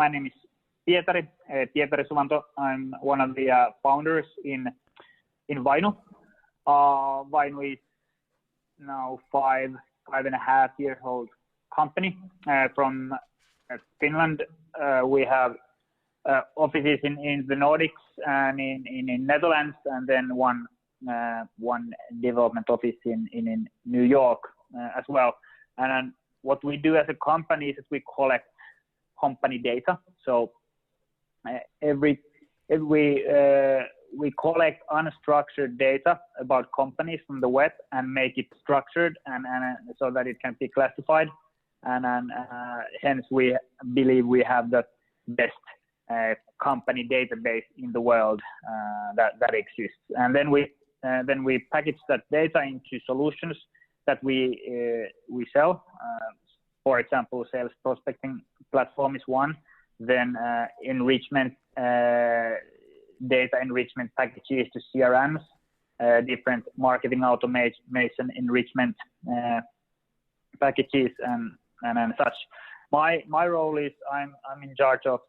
my name is Pietari Suvanto. I'm one of the founders in Vainu. Vainu is now 5.5 years old company from Finland. We have offices in the Nordics and in Netherlands, and then one development office in New York as well. And what we do as a company is that we collect company data. So we collect unstructured data about companies from the web and make it structured and so that it can be classified. And hence we believe we have the best company database in the world that exists. And then we package that data into solutions that we sell. For example, sales prospecting platform is one. Then enrichment, data enrichment packages to CRMs, different marketing automation enrichment packages and such. My role is I'm in charge of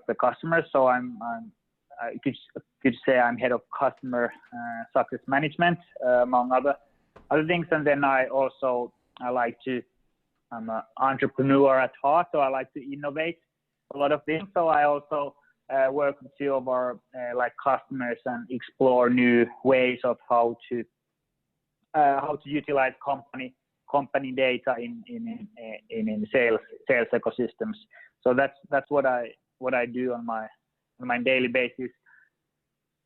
the customers. So I could say I'm head of customer success management, among other things. And then I'm an entrepreneur at heart, so I like to innovate a lot of things. So I also work with few of our customers and explore new ways of how to utilize company data in sales ecosystems. So that's what I do on my daily basis.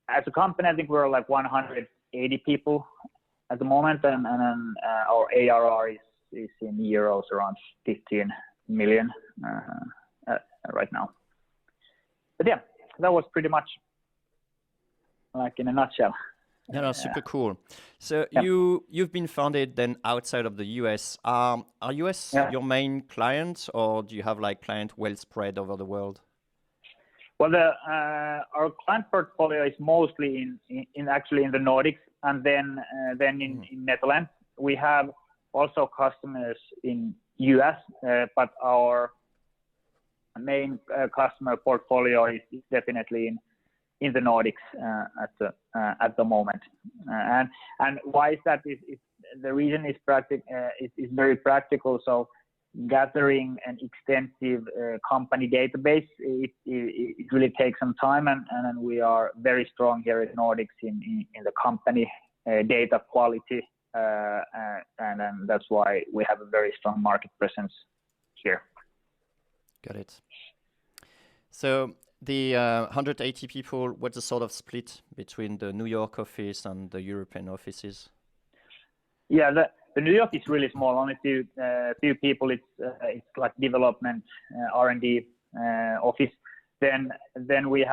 As a company, I think we're like 180 people at the moment, and our ARR is in euros around 15 million right now. But yeah, that was pretty much like in a nutshell. Yeah, no, super cool. So you've been founded then outside of the US. Are US your main client, or do you have like client well spread over the world? Well, our client portfolio is mostly actually in the Nordics, and then in Netherlands. We have also customers in US, but our main customer portfolio is definitely in the Nordics at the moment. And why is that? The reason is is very practical. So gathering an extensive company database, it really takes some time, and we are very strong here in Nordics in the company data quality, and that's why we have a very strong market presence here. Got it. So the 180 people, what's the sort of split between the New York office and the European offices? Yeah, the New York is really small, only few people. It's like development, R&D office. Then we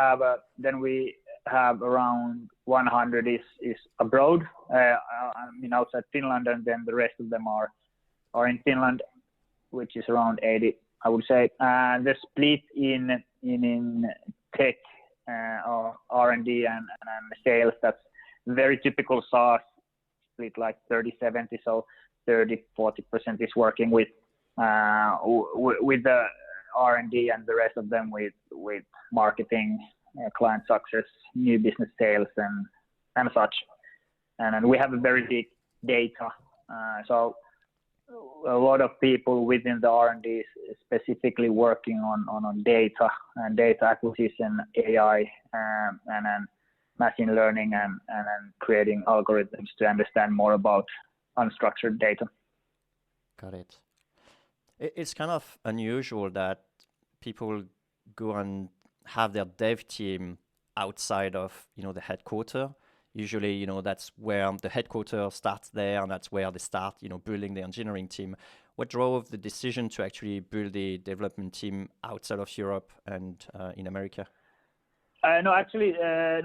have around 100 is abroad, outside Finland, and then the rest of them are in Finland, which is around 80, I would say. And the split in tech or R&D and sales, that's very typical SaaS split, like 30-70. So 30-40% is working with the R&D, and the rest of them with marketing, client success, new business sales, and such. And we have a very big data. So a lot of people within the R&D is specifically working on data and data acquisition, AI, and then machine learning, and creating algorithms to understand more about unstructured data. Got it. It's kind of unusual that people go and have their dev team outside of the headquarters. Usually, that's where the headquarters starts there, and that's where they start, building the engineering team. What drove the decision to actually build the development team outside of Europe and in America? No, actually,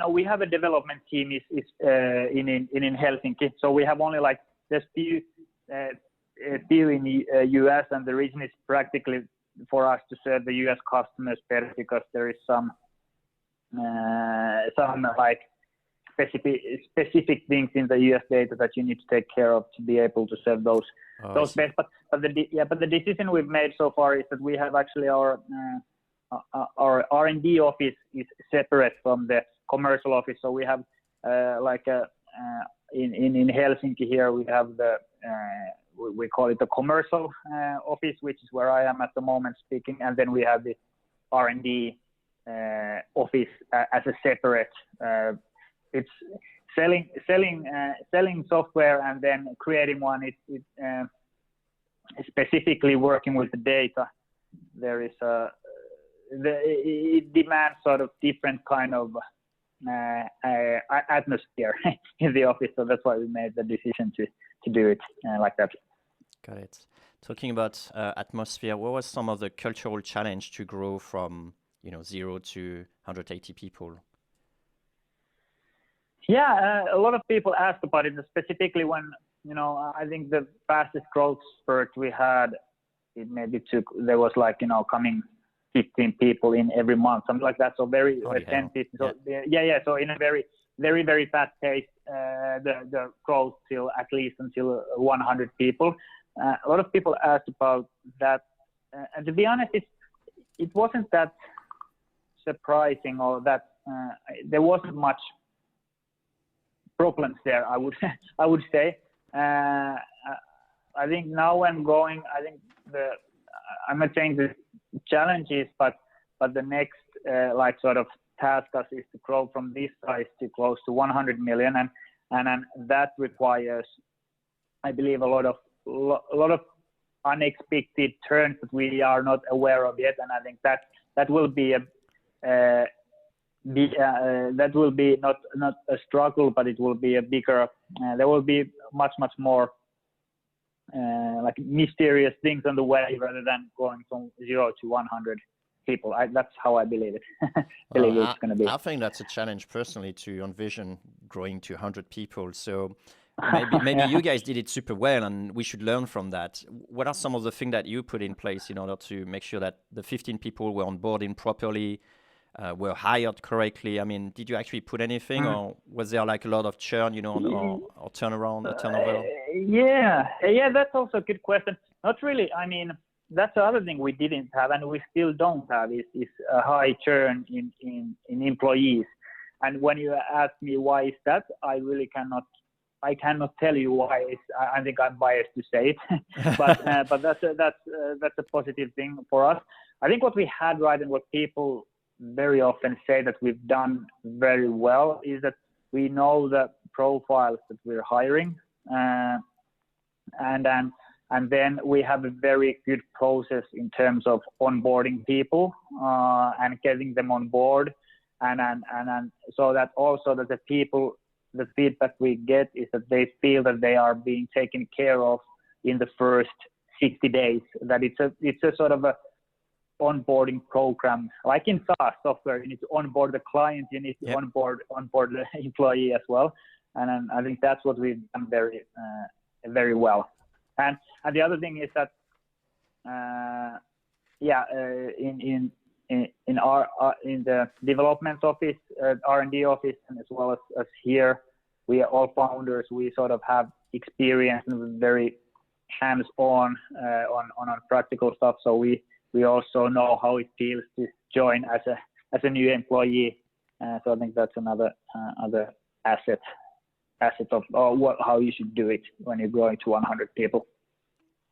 we have a development team in Helsinki. So we have only there's few in the US, and the reason is practically for us to serve the US customers better, because there is some specific things in the US data that you need to take care of to be able to serve those best. But the decision we've made so far is that we have actually our R&D office is separate from the commercial office. So we have in Helsinki here we have we call it the commercial office, which is where I am at the moment speaking, and then we have the R&D office as a separate. It's selling software and then creating one. It specifically working with the data. There is it demands sort of different kind of atmosphere in the office, so that's why we made the decision to do it like that. Got it. Talking about atmosphere, what was some of the cultural challenge to grow from 0 to 180 people? Yeah, a lot of people ask about it, specifically when I think the fastest growth spurt we had, there was coming 15 people in every month, something like that. So 10, 15. So yeah. So in a very, very, very fast pace, the growth until 100 people. A lot of people asked about that, and to be honest, it wasn't that surprising, or that there wasn't much problems there. I would say. I think now when going, I'm not saying the challenges, but the next sort of task us is to grow from this size to close to 100 million, and that requires, I believe, a lot of unexpected turns that we are not aware of yet, and I think that will be that will be not a struggle, but it will be a bigger. There will be much more mysterious things on the way rather than going from 0 to 100 people. That's how I believe it. It's going to be. I think that's a challenge personally to envision growing to 100 people. So maybe you guys did it super well, and we should learn from that. What are some of the things that you put in place in order to make sure that the 15 people were onboarding properly, were hired correctly? I mean, did you actually put anything, or was there a lot of churn, or turnaround, or turnover? Yeah, that's also a good question. Not really. I mean, that's the other thing we didn't have, and we still don't have, is a high churn in employees. And when you ask me why is that, I cannot tell you why. I think I'm biased to say it, but that's a positive thing for us. I think what we had right, and what people very often say that we've done very well, is that we know the profiles that we're hiring, and then we have a very good process in terms of onboarding people and getting them on board, and so that also that the feedback we get is that they feel that they are being taken care of in the first 60 days. That it's a sort of a onboarding program, like in SaaS software. You need to onboard the client, you need to onboard the employee as well, and I think that's what we've done very well. And the other thing is that in the development office, R&D office, and as well as here, we are all founders. We sort of have experience and very hands-on on practical stuff. So we also know how it feels to join as a new employee. So I think that's another asset of how you should do it when you're going to 100 people.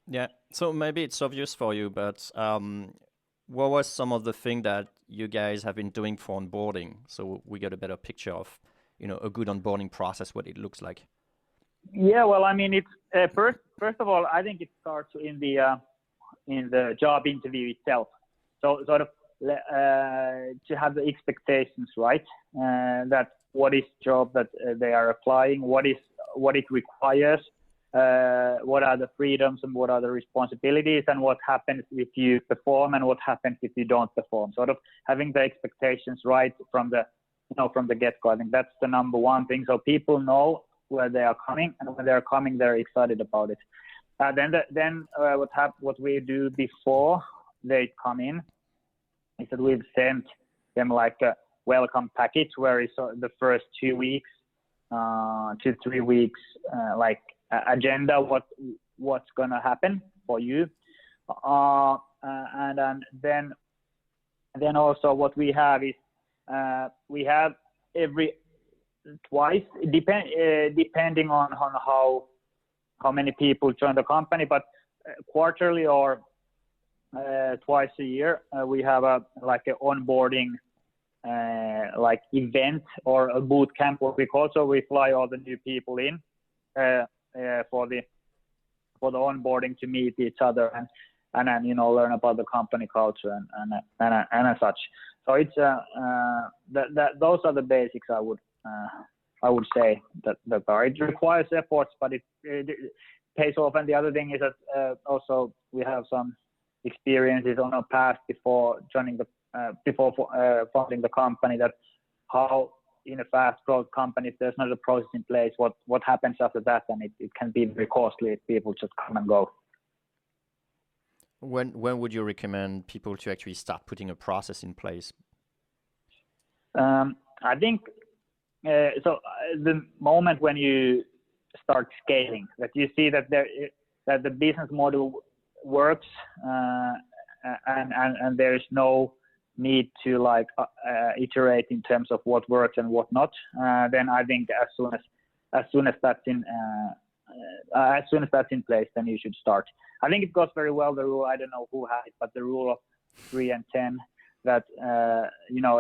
Yeah. So maybe it's obvious for you, but what was some of the things that you guys have been doing for onboarding, so we get a better picture of a good onboarding process, what it looks like? Yeah, well, I mean, it's first of all, I think it starts in the job interview itself. So sort of to have the expectations right, that what is job that they are applying, what it requires, what are the freedoms and what are the responsibilities, and what happens if you perform and what happens if you don't perform. Sort of having the expectations right from the get-go. I think that's the number one thing. So people know where they are coming, and when they're coming, they're excited about it. Then what we do before they come in is that we've sent them like a welcome package, where is the first 2 weeks 2-3 weeks like agenda what's gonna happen for you, and then also what we have is we have every twice depending on how many people join the company, but quarterly or twice a year we have a onboarding like event or a boot camp, what we call. So we fly all the new people in for the onboarding to meet each other and then learn about the company culture and such. So it's those are the basics I would say that it requires efforts, but it pays off. And the other thing is that also we have some experiences on our past before joining before founding the company, that how in a fast growth company, if there's not a process in place, what happens after that, and it can be very costly if people just come and go. When would you recommend people to actually start putting a process in place? I think the moment when you start scaling, that you see that the business model works, and there is no need to iterate in terms of what works and what not. Then I think as soon as that's in place, then you should start. I think it goes very well, the rule, I don't know who had it, but the rule of 3 and 10, that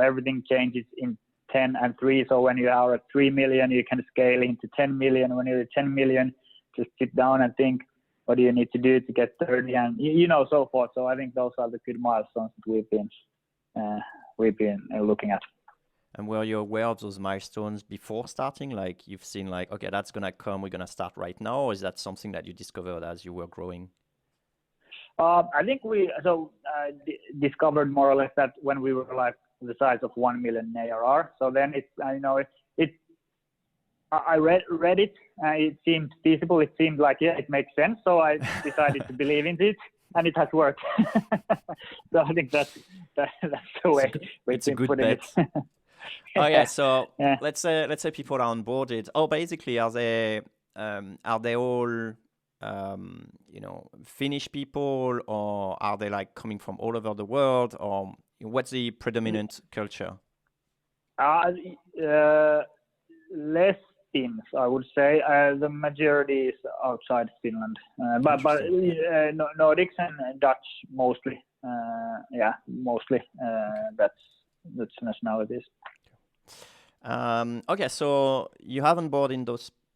everything changes in 10 and 3. So when you are at 3 million, you can scale into 10 million. When you're at 10 million, just sit down and think, what do you need to do to get 30, and so forth. So I think those are the good milestones that we've been looking at. And were you aware of those milestones before starting? Like you've seen, okay, that's gonna come, we're gonna start right now, or is that something that you discovered as you were growing? I think we discovered more or less that when we were like the size of 1 million ARR. So then I read it. It seemed feasible. It seemed like, yeah, it makes sense. So I decided to believe in it, and it has worked. So I think that's the way we've been putting it. Oh yeah. So yeah. Let's say people are onboarded. Oh, basically, are they all Finnish people, or are they coming from all over the world, or what's the predominant culture? Less Finns, I would say. The majority is outside Finland, but Nordics and Dutch mostly. Mostly. That's nationalities. Okay, so you have onboarded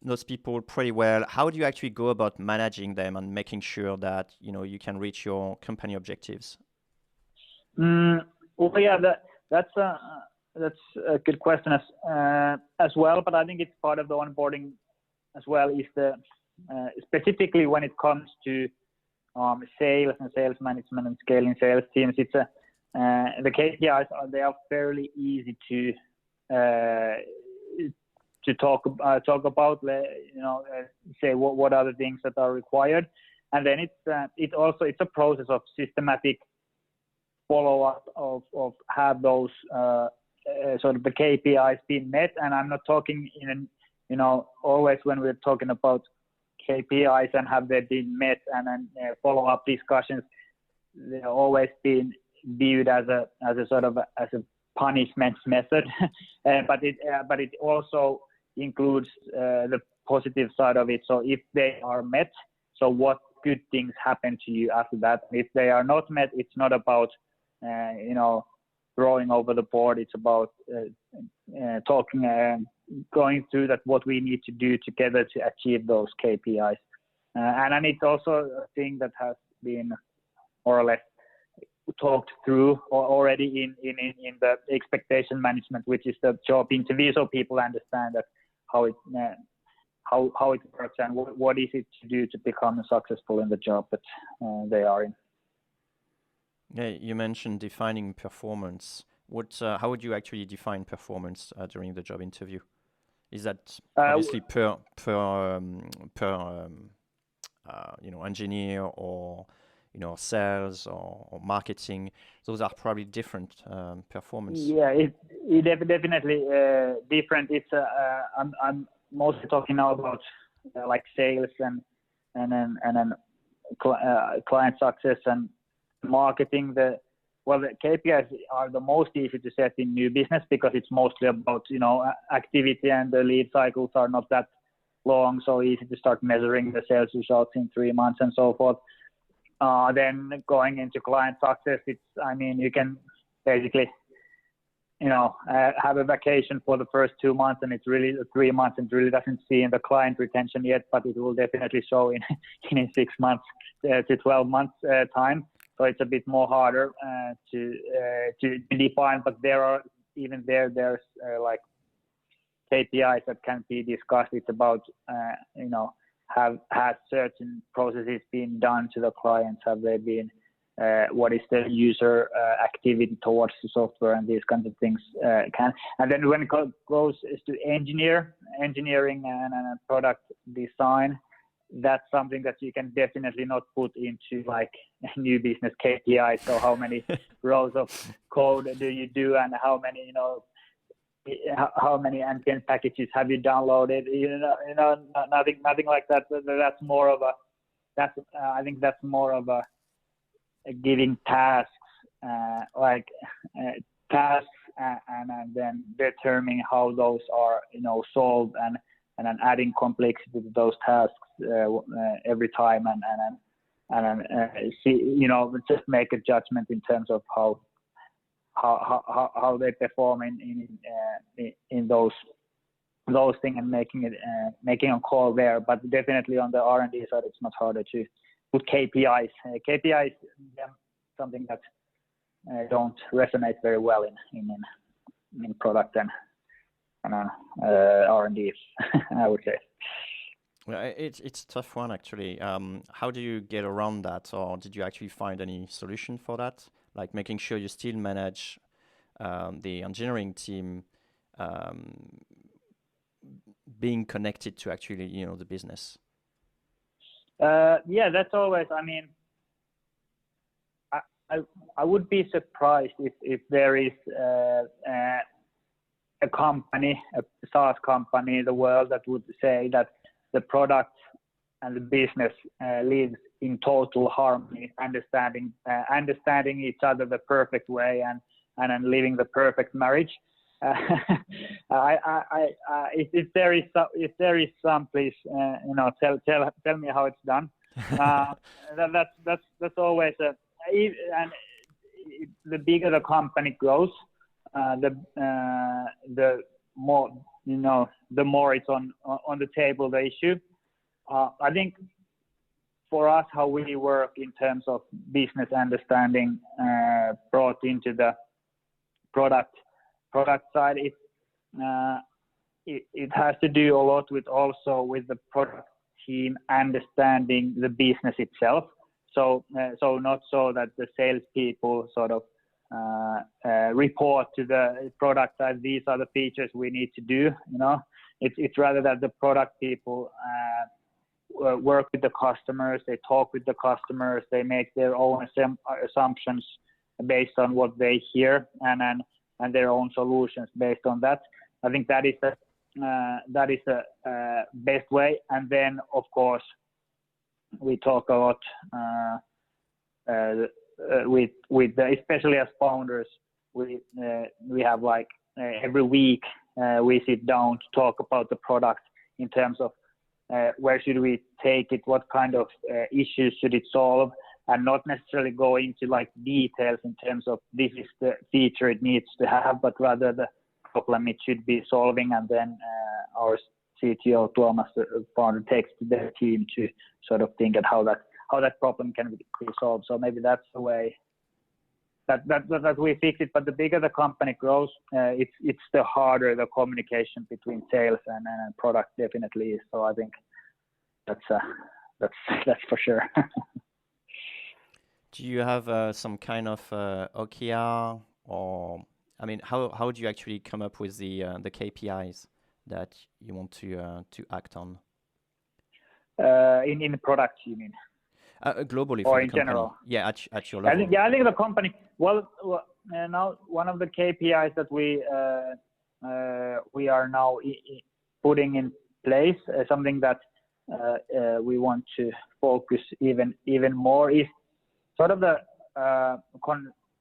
those people pretty well. How do you actually go about managing them and making sure that you can reach your company objectives? Well, yeah, that's a good question as well. But I think it's part of the onboarding as well. Is specifically when it comes to sales and sales management and scaling sales teams, it's the KPIs they are fairly easy to talk about. Say what are the things that are required, and then it's a process of systematic follow up of have those sort of the KPIs being met. And I'm not talking always when we're talking about KPIs and have they been met, and then follow up discussions, they're always been viewed as a sort of as a punishment method, but it also includes the positive side of it. So if they are met, so what good things happen to you after that? If they are not met, it's not about throwing over the board. It's about talking and going through that what we need to do together to achieve those KPIs. And it's also a thing that has been more or less talked through already in the expectation management, which is the job interview, so people understand that how it works and what is it to do to become successful in the job that they are in. Yeah, you mentioned defining performance. How would you actually define performance during the job interview? Is that obviously per engineer or sales or marketing? Those are probably different performance. Yeah, it definitely different. It's mostly talking now about like sales and then client success and marketing. The KPIs are the most easy to set in new business because it's mostly about activity, and the lead cycles are not that long, so easy to start measuring the sales results in 3 months and so forth. Then going into client success, you can basically have a vacation for the first 2 months, and it's really 3 months, and really doesn't see in the client retention yet, but it will definitely show in 6 months to 12 months time. So it's a bit more harder to define, but there's like KPIs that can be discussed. It's about has certain processes been done to the clients? Have they been? What is the user activity towards the software, and these kinds of things and then when it goes to engineering and product design, that's something that you can definitely not put into like new business KPI. So how many rows of code do you do, and how many how many NPM packages have you downloaded? Nothing like that. That's more of a I think that's more of a giving tasks and then determining how those are solved, and then adding complexity to those tasks every time, and just make a judgment in terms of how they perform in those things, and making a call there. But definitely on the R&D side, it's much harder to put KPIs. KPIs something that don't resonate very well in product and R&D, I would say. Well, it's a tough one actually. How do you get around that, or did you actually find any solution for that? Like making sure you still manage the engineering team being connected to actually the business. That's always. I would be surprised if there is a company, a SaaS company in the world that would say that the product and the business lives in total harmony, understanding each other the perfect way, and then living the perfect marriage. If there is some, please, tell me how it's done. That's always and the bigger the company grows, the more the more it's on the table, the issue. I think for us, how we work in terms of business understanding brought into the product side, it has to do a lot with the product team understanding the business itself. So not so that the salespeople sort of report to the product side, these are the features we need to do. It's rather that the product people work with the customers, they talk with the customers, they make their own assumptions based on what they hear, and their own solutions based on that. I think that is the best way. And then of course we talk a lot with especially as founders, we have like every week we sit down to talk about the product in terms of where should we take it, what kind of issues should it solve, and not necessarily go into like details in terms of this is the feature it needs to have, but rather the problem it should be solving. And then our CTO Tuomas, the founder, takes to their team to sort of think at how that problem can be solved. So maybe that's the way that we fix it. But the bigger the company grows, it's the harder the communication between sales and product definitely is. So I think that's for sure. Do you have some kind of OKR, or how do you actually come up with the KPIs that you want to act on? In product, you mean? Globally, or for in the company. general? Yeah, at your level. I think the company. Well, now one of the KPIs that we are now putting place. Something that we want to focus even more is sort of the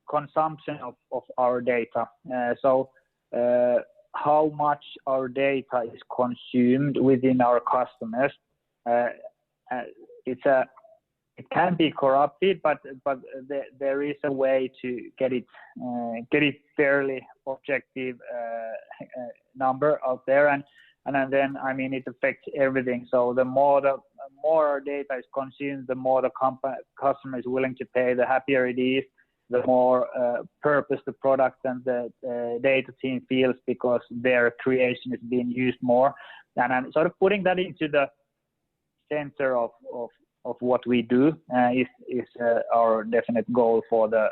consumption of our data. How much our data is consumed within our customers. It can be corrupted, but there is a way to get it fairly objective number out there, and then I mean it affects everything. So the more our data is consumed, the more the customer is willing to pay, the happier it is, the more purpose the product and the data team feels because their creation is being used more. And I'm sort of putting that into the center of what we do is our definite goal for the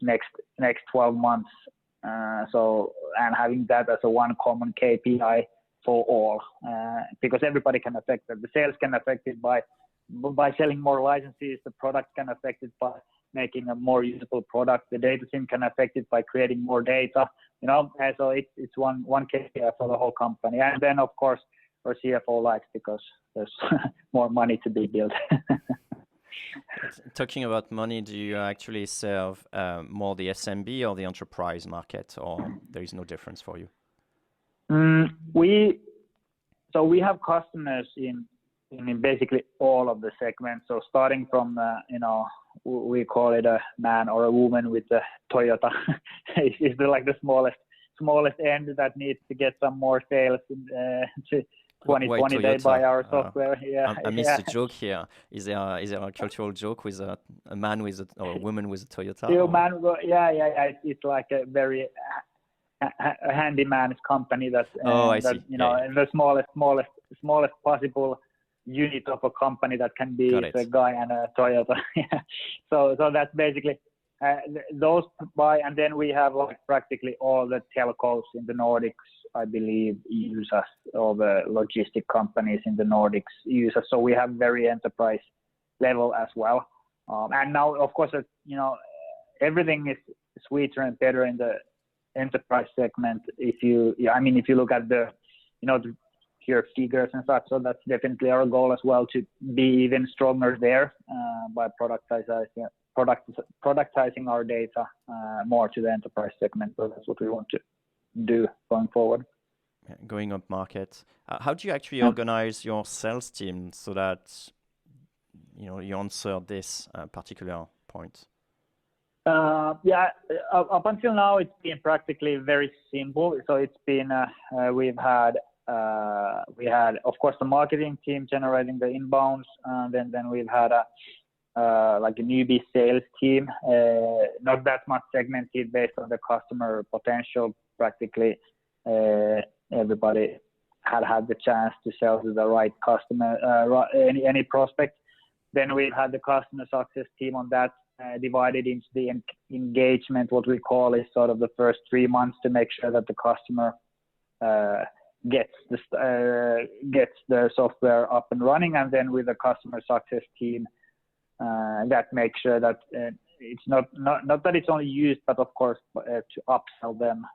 next 12 months. And having that as a one common KPI for all, because everybody can affect it. The sales can affect it by selling more licenses. The product can affect it by making a more usable product. The data team can affect it by creating more data. And so it's one KPI for the whole company. And then of course our CFO likes because there's more money to be built. Talking about money, do you actually serve more the SMB or the enterprise market, or there is no difference for you? We have customers in basically all of the segments. So starting from we call it a man or a woman with a Toyota. It's like the smallest end that needs to get some more sales to 2020. They buy our software. I missed the joke here. Is there a cultural joke with a man or a woman with a Toyota? It's like a very a handyman's company that I see. the smallest possible unit of a company that can be a guy and a Toyota. So that's basically those buy, and then we have like practically all the telcos in the Nordics, I believe, use us. All the logistic companies in the Nordics use us. So we have very enterprise level as well. And now, of course, everything is sweeter and better in the enterprise segment. If you look at the pure figures and such, so that's definitely our goal as well, to be even stronger there by productizing our data more to the enterprise segment. So that's what we want to do going forward. Going up market. How do you actually organize your sales team so that you answer this particular point? Up until now it's been practically very simple. So it's been we had of course the marketing team generating the inbounds, and then we've had like a newbie sales team, not that much segmented based on the customer potential. Practically everybody had the chance to sell to the right customer, any prospect. Then we've had the customer success team on that, divided into the engagement. What we call is sort of the first 3 months to make sure that the customer gets the software up and running, and then with the customer success team that makes sure that it's not that it's only used, but of course to upsell them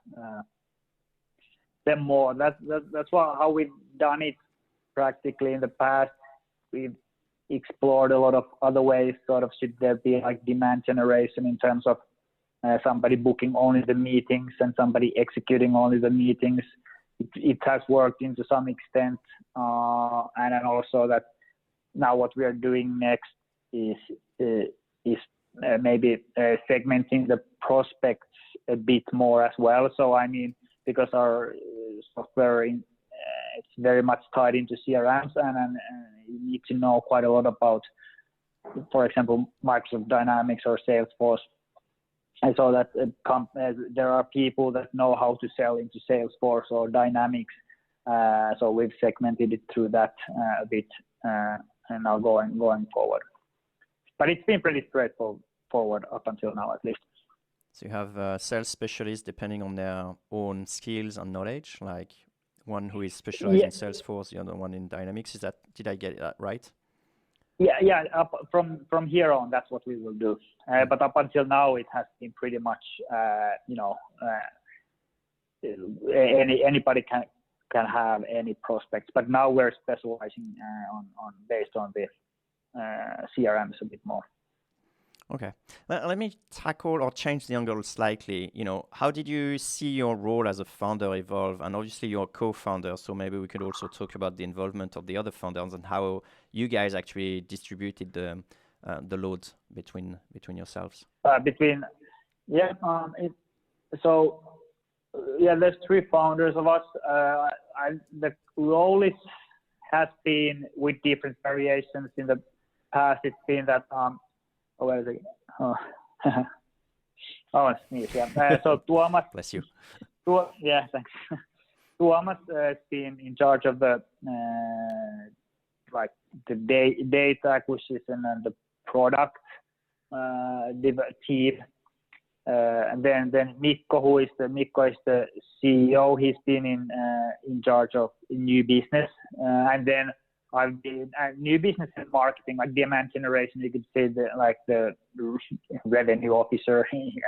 more. That's how we've done it practically in the past. We've explored a lot of other ways. Sort of, should there be like demand generation in terms of somebody booking only the meetings and somebody executing only the meetings. It has worked into some extent, and then also that now what we are doing next is maybe segmenting the prospects a bit more as well. So I mean, because our software it's very much tied into CRMs, and you need to know quite a lot about, for example, Microsoft Dynamics or Salesforce. And so that there are people that know how to sell into Salesforce or Dynamics. So we've segmented it through that a bit, and now going forward. But it's been pretty straightforward up until now, at least. So you have sales specialists depending on their own skills and knowledge, like one who is specialized in Salesforce, the other one in Dynamics. Did I get that right? Yeah. From here on, that's what we will do. But up until now, it has been pretty much, anybody can have any prospects. But now we're specializing on based on the CRMs a bit more. Okay, let me tackle or change the angle slightly. How did you see your role as a founder evolve? And obviously you're a co-founder, so maybe we could also talk about the involvement of the other founders and how you guys actually distributed the load between yourselves. There's 3 founders of us. The role has been with different variations in the past. It's been that where is it? Oh, I sneeze. Yeah. So Tuomas. Bless you. Yeah, thanks. Tuomas has been in charge of the data acquisition and the product team. And then Mikko, Mikko is the CEO. He's been in charge of new business, and then I've been new business and marketing, like demand generation. You could say the revenue officer in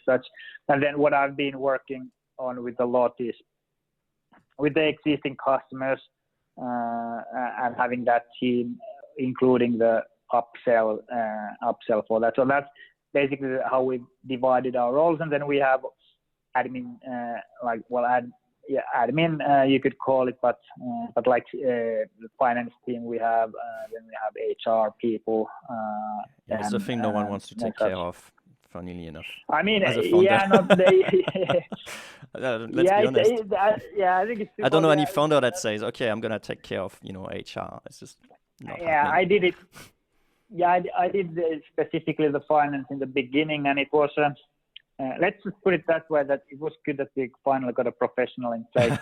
such. And then what I've been working on with a lot is with the existing customers and having that team, including the upsell for that. So that's basically how we divided our roles. And then we have admin, admin you could call it, but like the finance team we have, then we have HR people. It's the thing no one wants to take care of, funnily enough. I mean, as a founder. yeah, not they. Let's be honest. I think it's. I don't know any founder that says, "Okay, I'm gonna take care of HR." It's just not happening. I did it. Yeah, I did specifically the finance in the beginning, and it was. Let's just put it that way: that it was good that we finally got a professional in place.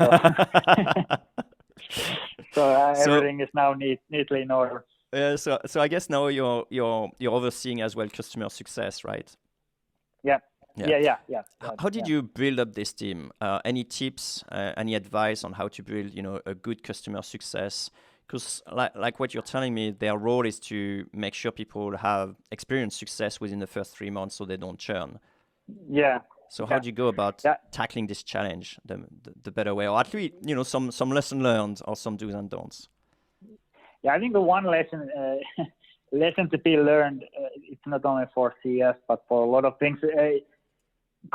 So everything is now neatly in order. So I guess now you're overseeing as well customer success, right? Yeah. How did you build up this team? Any tips, any advice on how to build, a good customer success? Because like what you're telling me, their role is to make sure people have experienced success within the first 3 months so they don't churn. Yeah. So how do you go about tackling this challenge the better way, or at least, some lesson learned or some do's and don'ts? Yeah, I think the one lesson to be learned, it's not only for CS, but for a lot of things.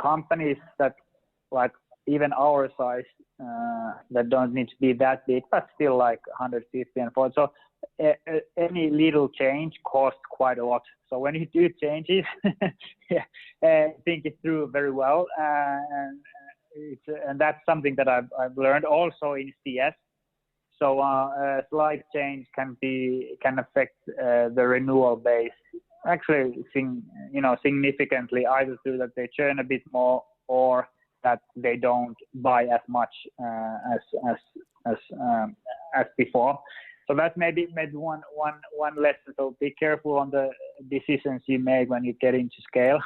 Companies that, like even our size, that don't need to be that big, but still like 150 and 40. So any little change costs quite a lot. So when you do changes, think it through very well, and that's something that I've learned also in CS. So a slight change can affect the renewal base actually significantly, either through that they churn a bit more or that they don't buy as much as before. So that's maybe one lesson. So be careful on the decisions you make when you get into scale.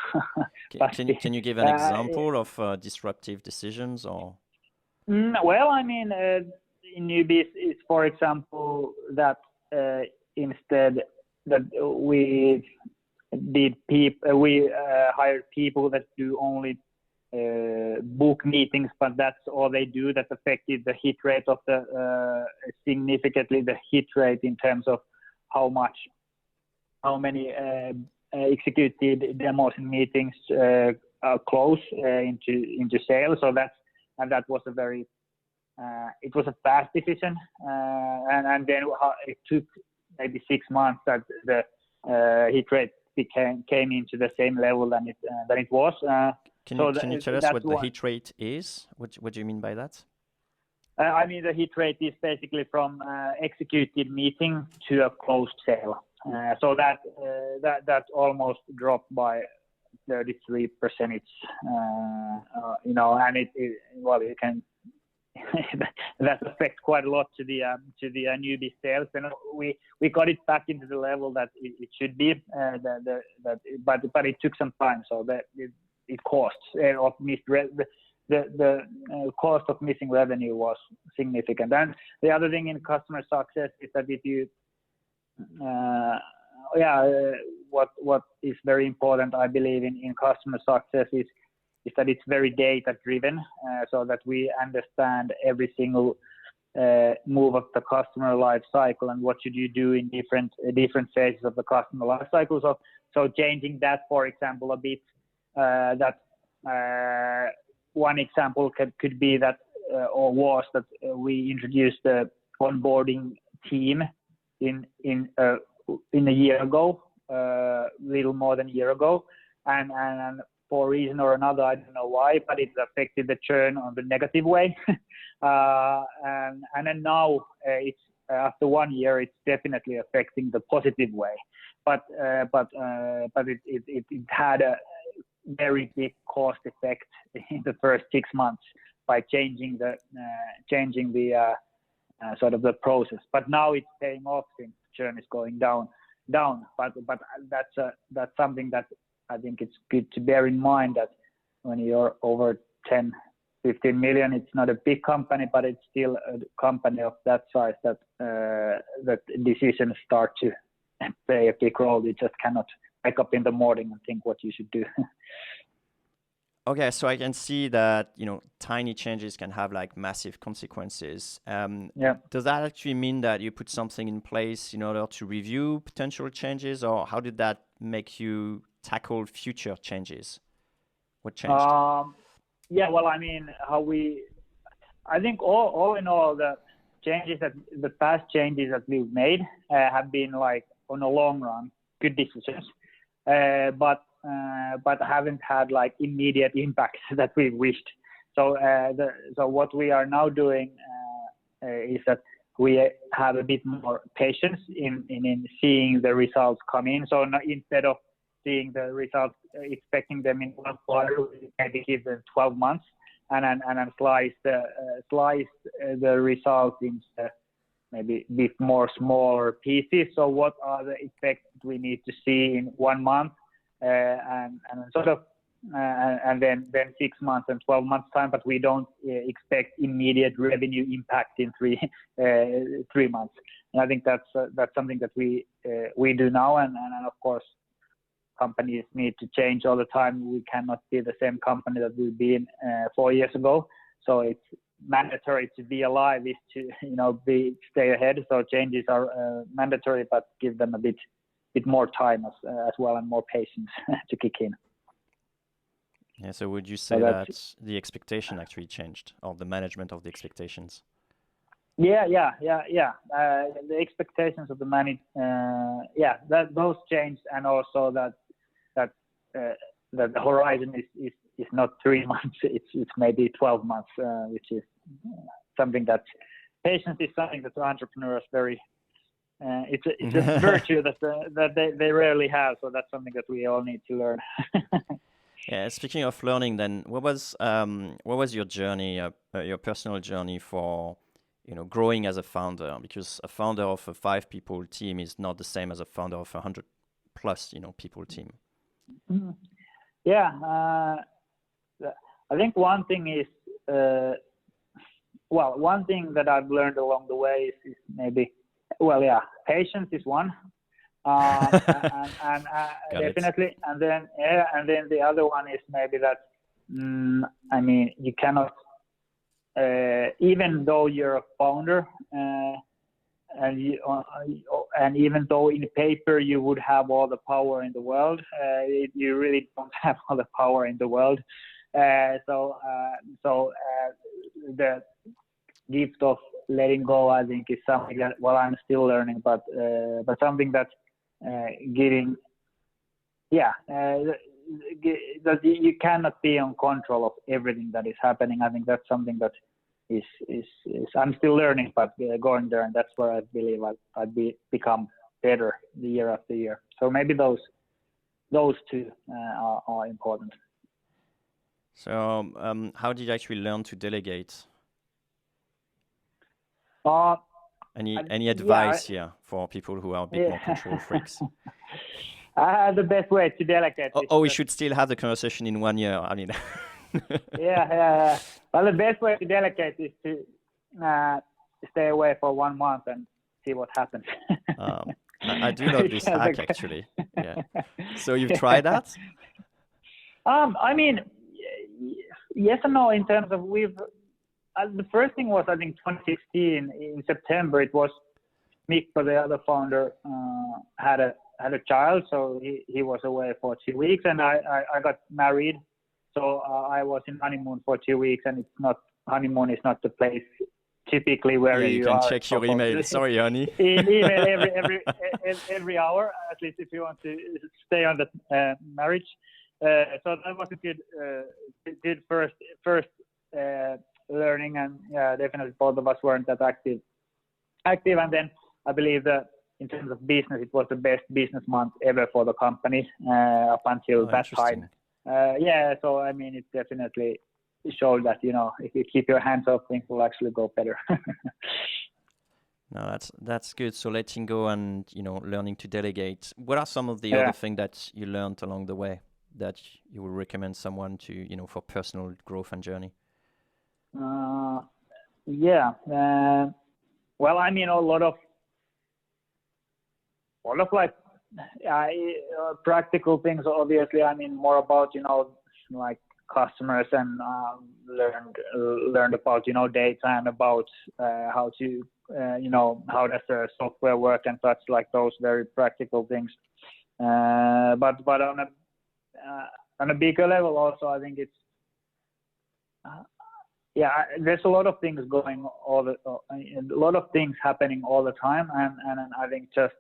Can you give an example of disruptive decisions or? Well, I mean, in newbies is, for example, that instead that we hired people that do only book meetings, but that's all they do. That affected the hit rate of significantly the hit rate in terms of how many executed demos and meetings close into sales. So that was a very it was a fast decision, and then it took maybe 6 months that the hit rate came into the same level than it was. Can you tell us what the hit rate is? What do you mean by that? I mean, the hit rate is basically from executed meeting to a closed sale. So that almost dropped by 33%. And you can that affects quite a lot to the newbie sales. And we got it back into the level that it should be. But it took some time. So that it costs of the cost of missing revenue was significant. And the other thing in customer success is that if you what is very important, I believe, in customer success is is that it's very data driven, so that we understand every single move of the customer life cycle and what should you do in different phases of the customer life cycle. So changing that, for example, a bit, that one example could be that, or was that we introduced the onboarding team in a year ago, little more than a year ago, and for a reason or another, I don't know why, but it affected the churn on the negative way. And then now it's after 1 year, it's definitely affecting the positive way. But it had a very big cost effect in the first 6 months by changing the sort of the process. But now it's paying off since churn is going down. But that's something that I think it's good to bear in mind, that when you're over 10, 15 million, it's not a big company, but it's still a company of that size that decisions start to play a big role. You just cannot wake up in the morning and think what you should do. Okay, so I can see that, tiny changes can have like massive consequences. Does that actually mean that you put something in place in order to review potential changes, or how did that make you tackle future changes? What changed? Well, I mean, I think all in all, the past changes that we've made have been like, on the long run, good decisions, but haven't had like immediate impacts that we wished. So what we are now doing is that we have a bit more patience in seeing the results come in. So instead of seeing the results, expecting them in 1 quarter, we maybe give them 12 months, and then slice the results into maybe a bit more smaller pieces. So what are the effects we need to see in 1 month, and then 6 months and 12 months time, but we don't expect immediate revenue impact in 3 months. And I think that's something that we do now, and of course companies need to change all the time. We cannot be the same company that we've been 4 years ago. So it's mandatory to be alive is to stay ahead. So changes are mandatory, but give them a bit more time as well, and more patience to kick in. Yeah. So would you say that the expectation actually changed, or the management of the expectations? Yeah. The expectations of the those changed, and also that the horizon is not 3 months, it's maybe 12 months, which is something that patience is something that the entrepreneurs very it's a virtue that they rarely have. So that's something that we all need to learn. Yeah. Speaking of learning, then what was your journey, your personal journey for growing as a founder? Because a founder of a 5 people team is not the same as a founder of 100 plus people team. Yeah, I think one thing is one thing that I've learned along the way is maybe patience is one, and definitely, and then the other one is maybe that I mean, you cannot even though you're a founder, and even though in paper you would have all the power in the world, you really don't have all the power in the world. So the gift of letting go, I think, is something that I'm still learning, but something that that you cannot be in control of everything that is happening. I think that's something that is I'm still learning, but going there, and that's where I believe I'd become better year after year. So maybe those two are important. So how did you actually learn to delegate? Any advice here for people who are a bit more control freaks? The best way to delegate. We should still have the conversation in 1 year. I mean. Yeah. Well, the best way to delegate is to stay away for 1 month and see what happens. I do love this hack, actually. Yeah. So you've tried that? I mean, Yes and no. In terms of the first thing was, I think, 2016 in September. It was Mikko, the other founder, had a child, so he was away for 2 weeks, and I got married, so I was in honeymoon for 2 weeks, and honeymoon is not the place typically where you can check your email. Sorry, honey. Email every hour, at least if you want to stay on the marriage. So that was a good first learning, and definitely both of us weren't that active, and then I believe that in terms of business, it was the best business month ever for the company up until that time. So I mean, it definitely showed that, if you keep your hands off, things will actually go better. No, that's good. So letting go and learning to delegate. What are some of the other things that you learned along the way that you would recommend someone to for personal growth and journey? Well, I mean, a lot of like practical things. Obviously, I mean, more about like customers, and learned about data, and about how to how does the software work, and such, like those very practical things. But on a bigger level also, I think it's there's a lot of things a lot of things happening all the time, and I think just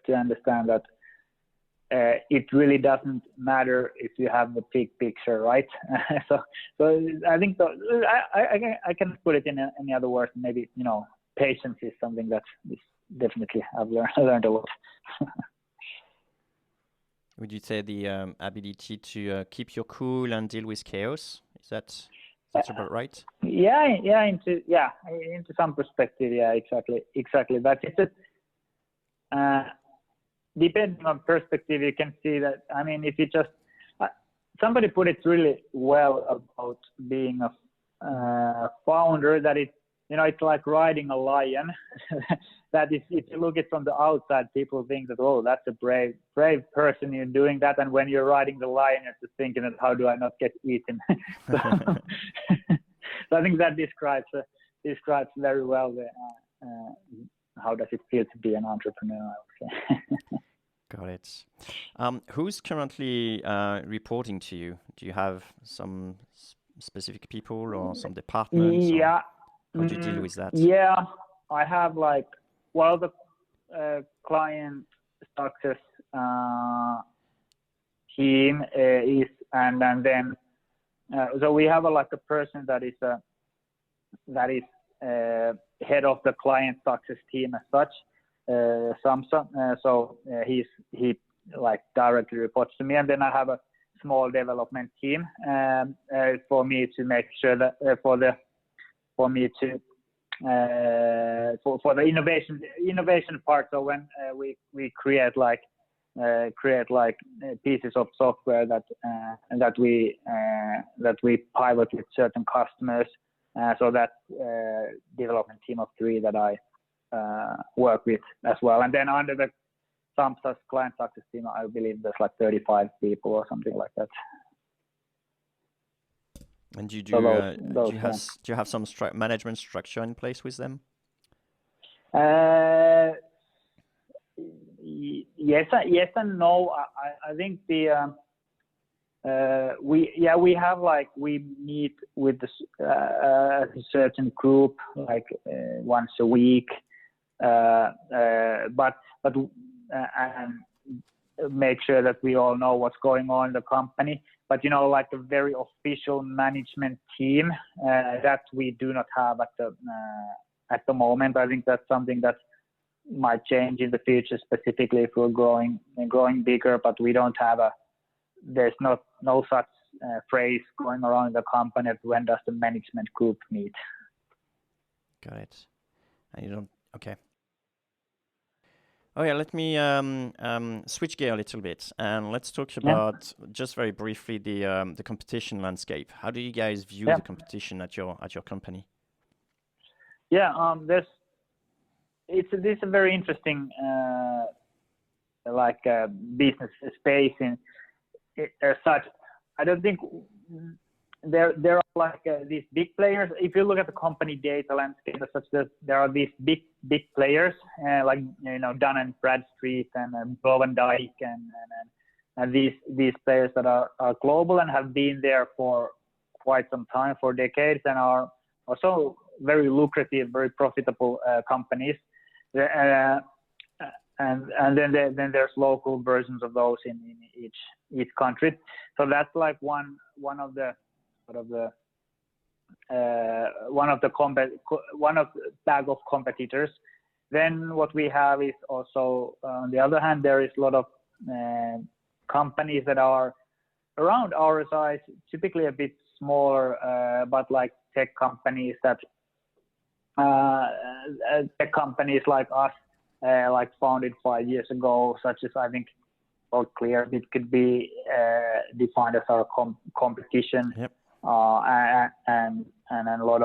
to understand that it really doesn't matter if you have the big picture, right? so I think I can put it in any other words. Maybe patience is something that is definitely I've learned a lot. Would you say the ability to keep your cool and deal with chaos? That's about right? Into some perspective, exactly. But it's depending on perspective, you can see that. I mean, if you just somebody put it really well about being a founder, that it's like riding a lion. That is, if you look at it from the outside, people think that, oh, that's a brave person, you're doing that. And when you're riding the lion, you're just thinking that, how do I not get eaten? So I think that describes very well how does it feel to be an entrepreneur, I would say. Got it. Who's currently reporting to you? Do you have some specific people or some departments? Yeah. How do you deal with that? Yeah, I have the client success team is, and then so we have a person that is head of the client success team as such, Samsa. So he directly reports to me, and then I have a small development team for me to make sure that for the innovation part. So when we create pieces of software that we pilot with certain customers, so that's development team of 3 that I work with as well. And then under the Samsa's client success team, I believe there's 35 people or something like that. And do you have some management structure in place with them? Yes and no. I think we have we meet with a certain group once a week, but make sure that we all know what's going on in the company. But a very official management team that we do not have at the moment. I think that's something that might change in the future, specifically if we're growing bigger. But we don't have there's no such phrase going around in the company of when does the management group meet. Got it. And you don't. Okay. Oh yeah, let me switch gear a little bit, and let's talk about just very briefly the competition landscape. How do you guys view the competition at your company? Yeah, this is a very interesting business space in as such. I don't think there are like these big players. If you look at the company data landscape, such that there are these big players like Dun and Bradstreet and Blow and Dyke and these players that are global and have been there for quite some time, for decades, and are also very lucrative, very profitable companies. And then there's local versions of those in each country. So that's like one of the bag of competitors. Then what we have is also, on the other hand, there is a lot of companies that are around our size, typically a bit smaller, but like tech companies like us, like founded 5 years ago, such as, I think, Clear, it could be defined as our competition. Yep. And a lot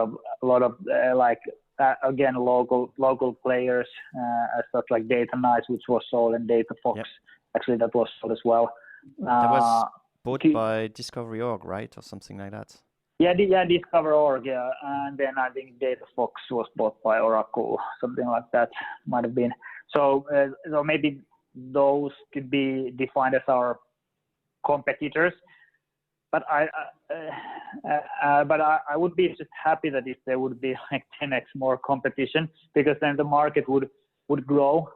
of again local players, as such like Data Nice, which was sold, and Data Fox. Yep. Actually that was sold as well. That was bought by Discovery.org, right, or something like that. Yeah, Discover.org, yeah, and then I think Data Fox was bought by Oracle, something like that might have been. So maybe those could be defined as our competitors. But I would be just happy that if there would be like 10x more competition, because then the market would grow.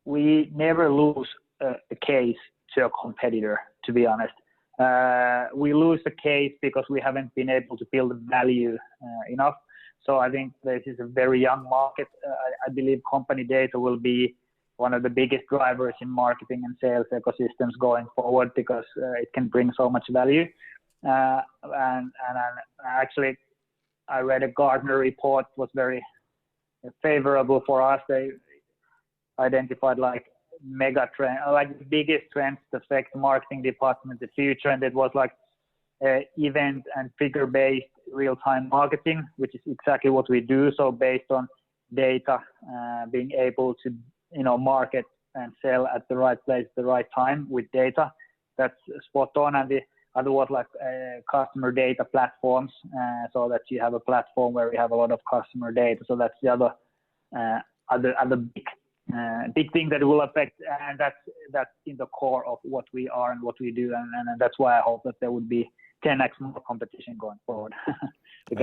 We never lose a case to a competitor, to be honest. We lose a case because we haven't been able to build value enough. So I think this is a very young market. I believe company data will be one of the biggest drivers in marketing and sales ecosystems going forward, because it can bring so much value. And actually, I read a Gartner report was very favorable for us. They identified like mega trend, like the biggest trends to affect marketing department in the future, and it was like event and figure-based real-time marketing, which is exactly what we do. So based on data, being able to market and sell at the right place at the right time with data, that's spot on. And the other was like customer data platforms, so that you have a platform where we have a lot of customer data. So that's the other big thing that will affect, and that's in the core of what we are and what we do, and that's why I hope that there would be 10x more competition going forward.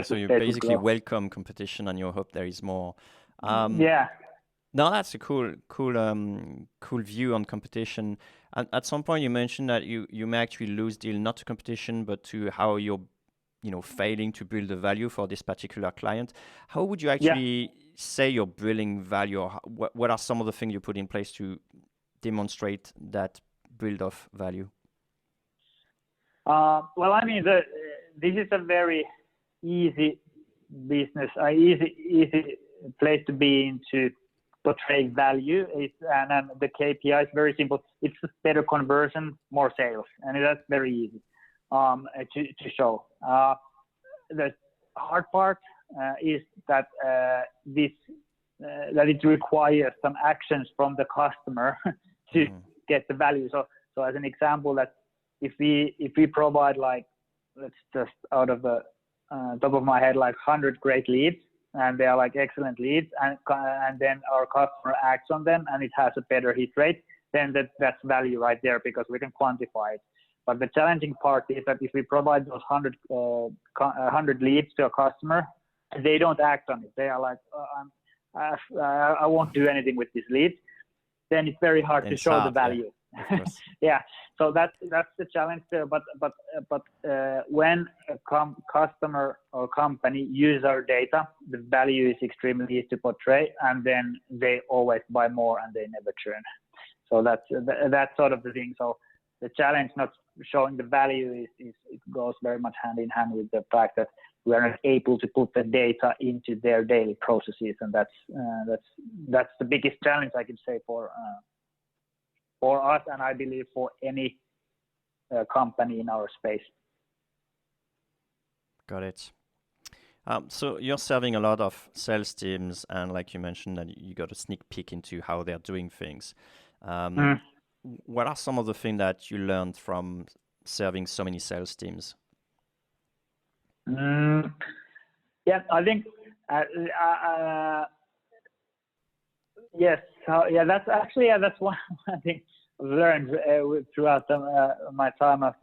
So you basically welcome competition, and you hope there is more. Yeah. No, that's a cool view on competition. And at some point, you mentioned that you may actually lose deal not to competition, but to how you're, failing to build the value for this particular client. How would you actually say you're building value, or what are some of the things you put in place to demonstrate that build of value? Well, I mean, this is a very easy business, easy place to be in to portray value. And the KPI is very simple. It's just better conversion, more sales, and that's very easy to show. The hard part is that that it requires some actions from the customer to get the value. So as an example, that if we provide, like, let's just out of the top of my head, like 100 great leads, and they are like excellent leads, and then our customer acts on them and it has a better hit rate, then that's value right there, because we can quantify it. But the challenging part is that if we provide those 100 leads to a customer, they don't act on it. They are like, I won't do anything with these leads. Then it's very hard to show the value. Yeah. Yeah. So that's the challenge there. But when a customer or company use our data, the value is extremely easy to portray, and then they always buy more and they never churn. So that's sort of the thing. So the challenge not showing the value is it goes very much hand in hand with the fact that we are not able to put the data into their daily processes, and that's the biggest challenge, I could say, for us, and I believe for any company in our space. Got it. So you're serving a lot of sales teams, and like you mentioned, that you got a sneak peek into how they're doing things. What are some of the things that you learned from serving so many sales teams? Yeah, I think yes. That's actually that's one thing I've learned throughout my time as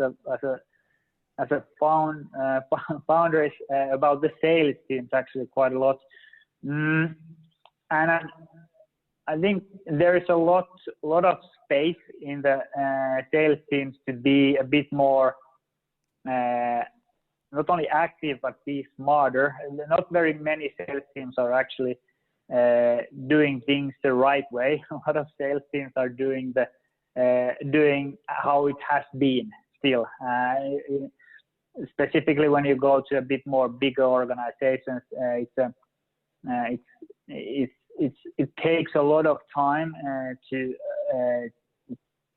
a founder is about the sales teams actually quite a lot. And I think there is a lot of space in the sales teams to be a bit more not only active but be smarter. Not very many sales teams are actually doing things the right way. A lot of sales teams are doing how it has been still. Specifically when you go to a bit more bigger organizations, it takes a lot of time to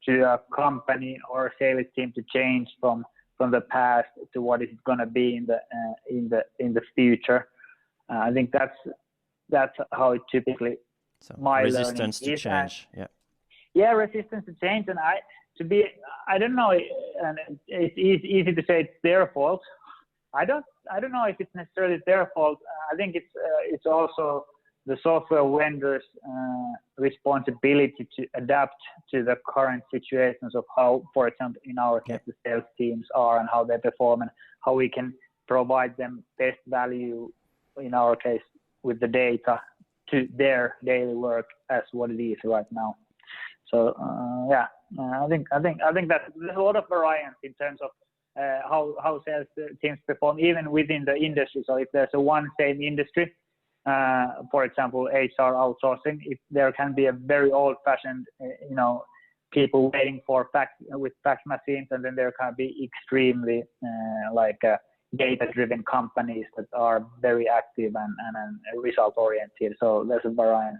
a company or a sales team to change from the past to what is going to be in the future. I think that's how it typically my resistance to learning is. Change. Yeah, resistance to change, and I don't know, and it's easy to say it's their fault. I don't know if it's necessarily their fault. I think it's also the software vendors' responsibility to adapt to the current situations of how, for example, in our case, the sales teams are and how they perform, and how we can provide them best value, in our case, with the data to their daily work as what it is right now. So I think that there's a lot of variance in terms of how sales teams perform even within the industry. So if there's a one same industry, for example, HR outsourcing, if there can be a very old-fashioned, people waiting for fax machines, and then there can be extremely data-driven companies that are very active and result-oriented. So there's a variance.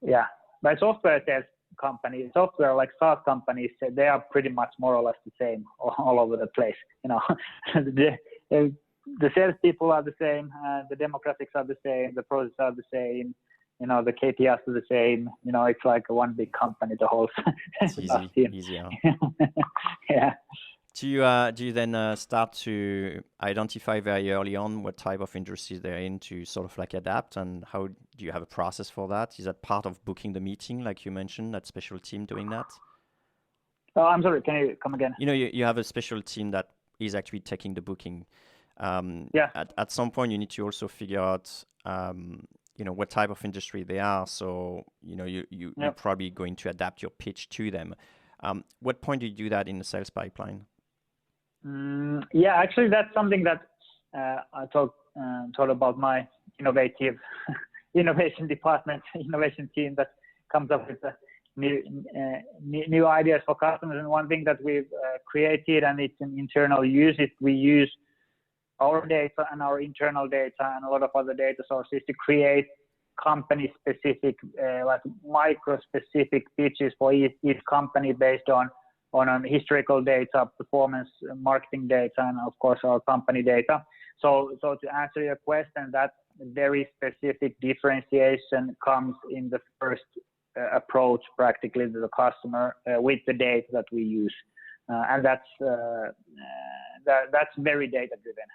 Yeah, but software sales companies, software like SaaS companies, they are pretty much more or less the same all over the place. The salespeople are the same, the demographics are the same, the processes are the same, the KPIs are the same. It's like one big company, the whole. It's easier. Yeah. Do you then start to identify very early on what type of industries they're in to sort of like adapt, and how do you have a process for that? Is that part of booking the meeting, like you mentioned, that special team doing that? Oh, I'm sorry. Can you come again? You have a special team that is actually taking the booking. At some point, you need to also figure out, what type of industry they are. So, you're probably going to adapt your pitch to them. What point do you do that in the sales pipeline? Actually, that's something that I thought about my innovation department, innovation team that comes up with new ideas for customers. And one thing that we've created, and it's an internal use, is we use our data and our internal data and a lot of other data sources to create company-specific, micro-specific pitches for each company based on historical data, performance, marketing data, and of course our company data. So to answer your question, that very specific differentiation comes in the first approach practically to the customer with the data that we use. And that's very data driven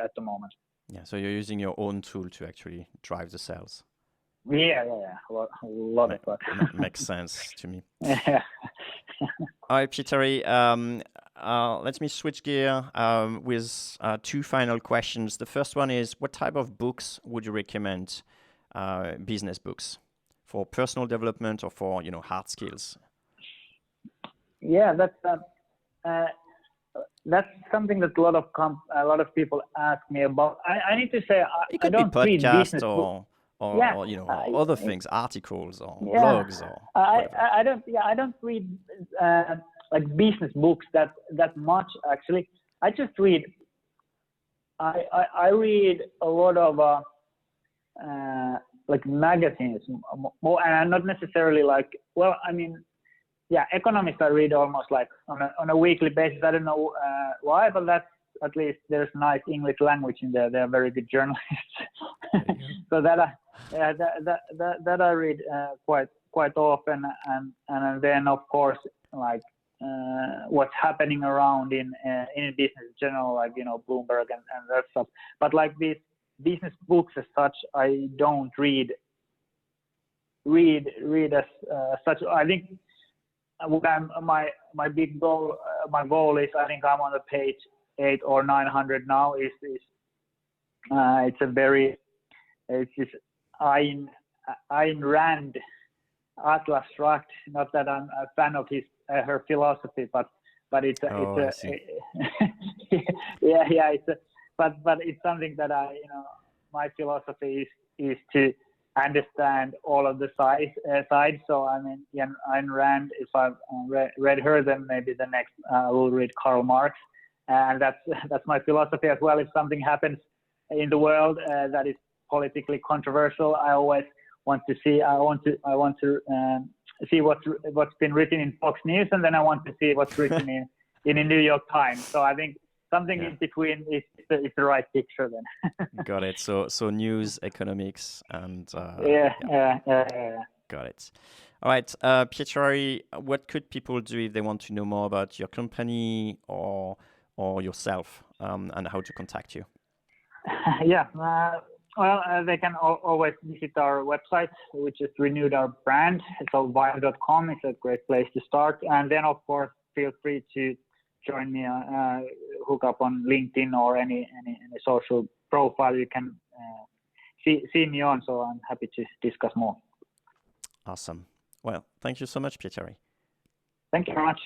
at the moment. Yeah, so you're using your own tool to actually drive the sales. Yeah. A lot of that. Makes sense to me. Yeah. All right, Pietari, let me switch gear with two final questions. The first one is, what type of books would you recommend, business books, for personal development or for hard skills? Yeah, that's something that a lot of people ask me about. I need to say I don't read business books. Or other things, articles or blogs or whatever. I don't read like business books that much actually. I just read. I read a lot of like magazines, more, and not necessarily like. Well, I mean, economics I read almost like on a weekly basis. I don't know why, but that's at least there's nice English language in there. They're very good journalists. So that I read quite often, and then of course like what's happening around in business in general, like Bloomberg and that stuff. But like these business books as such, I don't read as such. I think what my big goal, my goal is, I think I'm on the page 8 or 900 now. It's this Ayn Rand Atlas Shrugged. Not that I'm a fan of her philosophy, but it's it's something that my philosophy is to understand all of the sides. So I mean, Ayn Rand, if I've read her, then maybe the next I will read Karl Marx, and that's my philosophy as well. If something happens in the world that is politically controversial, I always want to see. I want to see what's been written in Fox News, and then I want to see what's written in the New York Times. So I think something in between is the right picture then. Got it. So news, economics, and Got it. All right, Pietari, what could people do if they want to know more about your company or yourself, and how to contact you? They can always visit our website. We just renewed our brand. So Vine.com is a great place to start. And then, of course, feel free to join me, hook up on LinkedIn or any social profile you can see me on. So I'm happy to discuss more. Awesome. Well, thank you so much, Pietari. Thank you very much.